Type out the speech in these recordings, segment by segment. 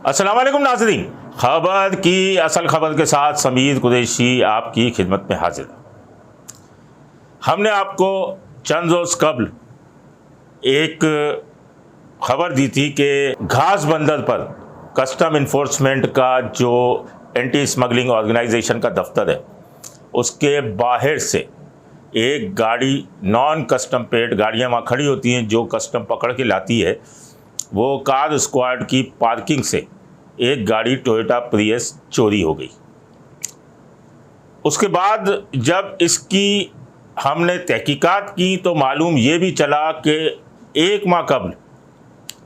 अस्सलाम वालेकुम नाज़रीन, खबर की असल खबर के साथ समीर कुरैशी आपकी खिदमत में हाजिर। हमने आपको चंद रोज़ कबल एक खबर दी थी कि घास बंदर पर कस्टम इन्फोर्समेंट का जो एंटी स्मगलिंग ऑर्गेनाइजेशन का दफ्तर है उसके बाहर से एक गाड़ी, नॉन कस्टम पेड गाड़ियाँ वहाँ खड़ी होती हैं जो कस्टम पकड़ के लाती है, वो कार स्क्वाड की पार्किंग से एक गाड़ी टोयोटा प्रियस चोरी हो गई। उसके बाद जब इसकी हमने तहकीकात की तो मालूम ये भी चला कि एक माह कबल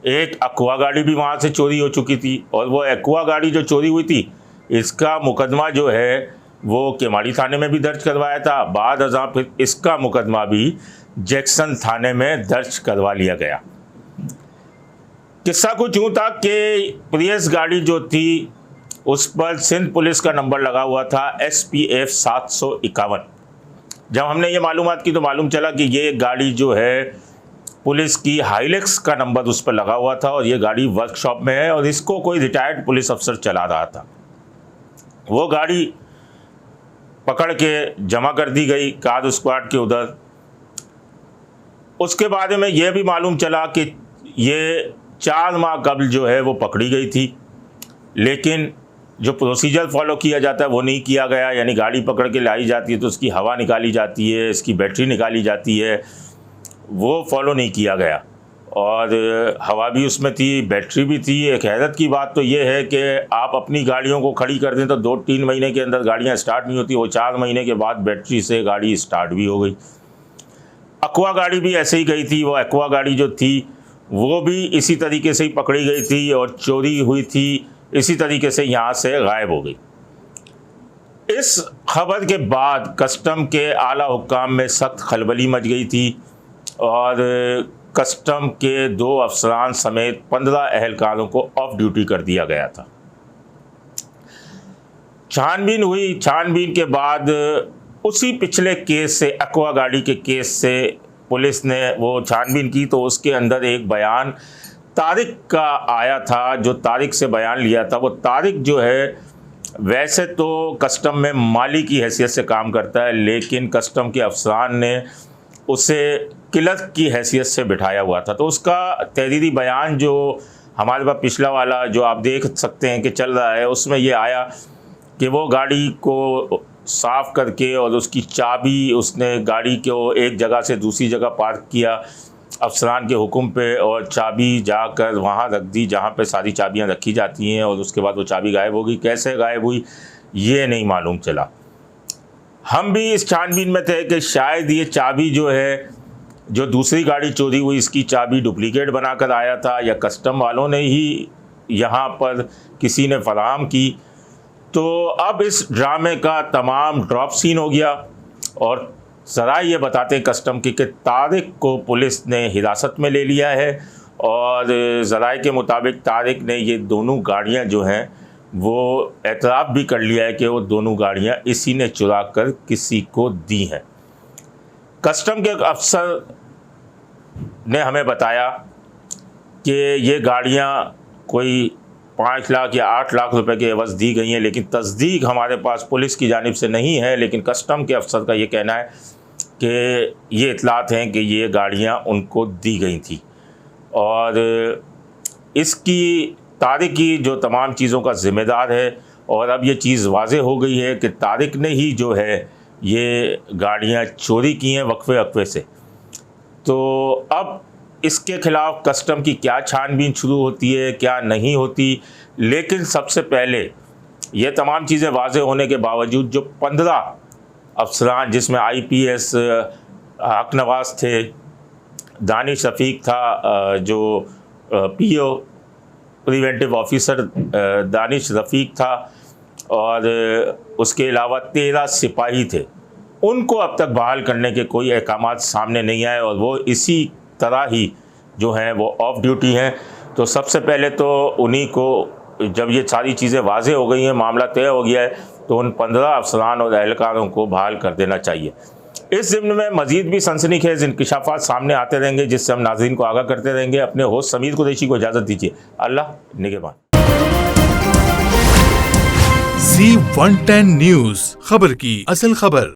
एक एक्वा गाड़ी भी वहाँ से चोरी हो चुकी थी, और वो एक्वा गाड़ी जो चोरी हुई थी इसका मुकदमा जो है वो केमाड़ी थाने में भी दर्ज करवाया था। बाद अज़ां फिर इसका मुकदमा भी जैक्सन थाने में दर्ज करवा लिया गया। किस्सा कुछ यूँ था कि प्रियस गाड़ी जो थी उस पर सिंध पुलिस का नंबर लगा हुआ था SPF 751। जब हमने ये मालूमात की तो मालूम चला कि ये गाड़ी जो है पुलिस की हाइलेक्स का नंबर उस पर लगा हुआ था, और ये गाड़ी वर्कशॉप में है और इसको कोई रिटायर्ड पुलिस अफसर चला रहा था। वो गाड़ी पकड़ के जमा कर दी गई कार स्क्वाड के उधर। उसके बाद में यह भी मालूम चला कि ये 4 माह कबल जो है वो पकड़ी गई थी, लेकिन जो प्रोसीजर फॉलो किया जाता है वो नहीं किया गया। यानी गाड़ी पकड़ के लाई जाती है तो उसकी हवा निकाली जाती है, इसकी बैटरी निकाली जाती है, वो फॉलो नहीं किया गया। और हवा भी उसमें थी, बैटरी भी थी। एक हैरत की बात तो ये है कि आप अपनी गाड़ियों को खड़ी कर दें तो 2-3 महीने के अंदर गाड़ियाँ स्टार्ट नहीं होती, वो 4 महीने के बाद बैटरी से गाड़ी स्टार्ट भी हो गई। एक्वा गाड़ी भी ऐसे ही गई थी। वो एक्वा गाड़ी जो थी वो भी इसी तरीके से ही पकड़ी गई थी और चोरी हुई थी, इसी तरीके से यहाँ से गायब हो गई। इस खबर के बाद कस्टम के आला हुक्काम में सख्त खलबली मच गई थी और कस्टम के 2 अफसरान समेत 15 अहलकारों को ऑफ ड्यूटी कर दिया गया था। छानबीन हुई। छानबीन के बाद उसी पिछले केस से, एक्वा गाड़ी के केस से पुलिस ने वो छानबीन की तो उसके अंदर एक बयान तारिक का आया था। जो तारिक से बयान लिया था, वो तारिक जो है वैसे तो कस्टम में माली की हैसियत से काम करता है, लेकिन कस्टम के अफसरान ने उसे क्लर्क की हैसियत से बिठाया हुआ था। तो उसका तहरीरी बयान जो हमारे पास पिछला वाला जो आप देख सकते हैं कि चल रहा है, उसमें ये आया कि वो गाड़ी को साफ़ करके और उसकी चाबी उसने गाड़ी को एक जगह से दूसरी जगह पार्क किया अफसरान के हुक्म पे, और चाबी जाकर वहाँ रख दी जहाँ पे सारी चाबियाँ रखी जाती हैं, और उसके बाद वो चाबी गायब हो गई। कैसे गायब हुई ये नहीं मालूम चला। हम भी इस छानबीन में थे कि शायद ये चाबी जो है, जो दूसरी गाड़ी चोरी हुई इसकी चाबी डुप्लीकेट बनाकर आया था, या कस्टम वालों ने ही यहाँ पर किसी ने फराहम की। तो अब इस ड्रामे का तमाम ड्रॉप सीन हो गया, और ज़रा ये बताते कस्टम की कि तारिक को पुलिस ने हिरासत में ले लिया है, और ज़राए के मुताबिक तारिक ने ये दोनों गाड़ियाँ जो हैं वो एतराफ़ भी कर लिया है कि वो दोनों गाड़ियाँ इसी ने चुरा कर किसी को दी हैं। कस्टम के अफसर ने हमें बताया कि ये गाड़ियाँ कोई 5 लाख या 8 लाख रुपए के एवज़ दी गई हैं, लेकिन तस्दीक हमारे पास पुलिस की जानिब से नहीं है। लेकिन कस्टम के अफसर का ये कहना है कि ये इतलात हैं कि ये गाड़ियाँ उनको दी गई थी, और इसकी तारिक की जो तमाम चीज़ों का ज़िम्मेदार है। और अब ये चीज़ वाज़े हो गई है कि तारिक ने ही जो है ये गाड़ियाँ चोरी की हैं वक्फे से। तो अब इसके ख़िलाफ़ कस्टम की क्या छानबीन शुरू होती है, क्या नहीं होती। लेकिन सबसे पहले ये तमाम चीज़ें वाज़े होने के बावजूद जो 15 अफसरान, जिसमें IPS हक नवाज़ थे, दानिश रफ़ीक था जो PO प्रिवेंटिव ऑफिसर दानिश रफ़ीक था, और उसके अलावा 13 सिपाही थे, उनको अब तक बहाल करने के कोई अहकामात सामने नहीं आए, और वो इसी तरह ही जो हैं वो ऑफ ड्यूटी हैं। तो सबसे पहले तो उन्हीं को, जब ये सारी चीज़ें वाज़े हो गई हैं, मामला तय हो गया है, तो उन 15 अफसरान और एहलकारों को बहाल कर देना चाहिए। इस ज़िम्न में मज़ीद भी सनसनीखेज़ इंकशाफात सामने आते रहेंगे, जिससे हम नाज़रीन को आगाह करते रहेंगे। अपने होस्ट समीर कुरैशी को इजाज़त दीजिए। अल्लाह निगहबान। Z110 न्यूज, खबर की असल खबर।